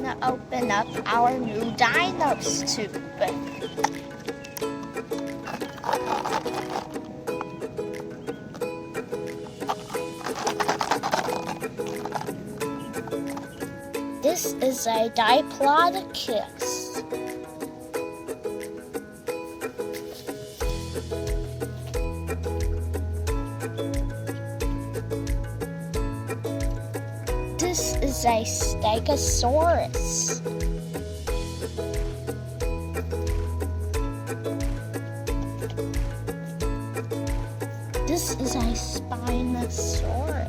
gonna open up our new Dinos tube. This is a Diplodocus. This is a Stegosaurus. This is a Spinosaurus.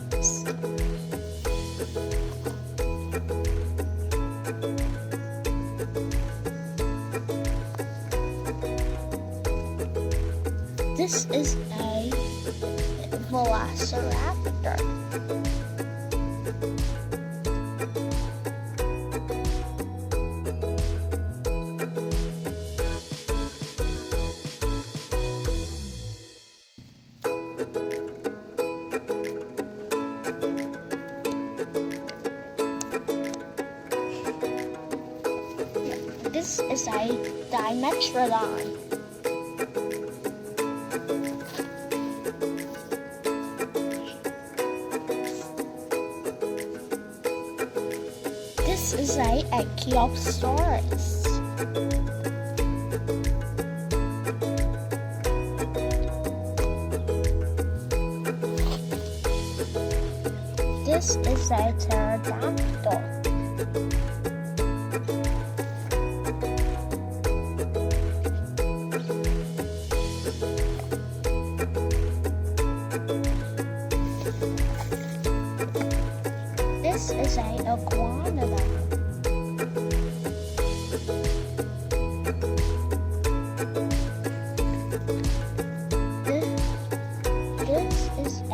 This is a Velociraptor. This is a Dimetrodon. This is a Echiosaurus. This is a Pterodactyl. This is a Iguanodon. This is a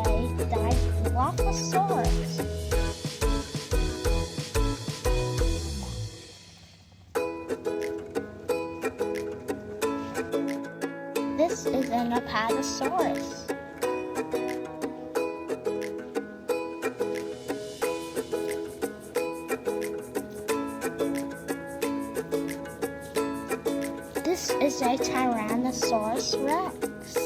Dilophosaurus. This is an Apatosaurus. This is a Tyrannosaurus Rex.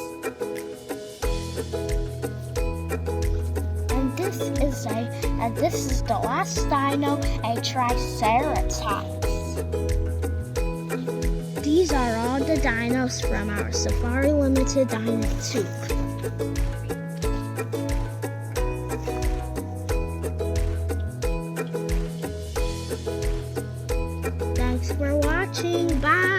And this is the last dino, a Triceratops. These are all the dinos from our Safari Limited Dino Tube. Thanks for watching. Bye!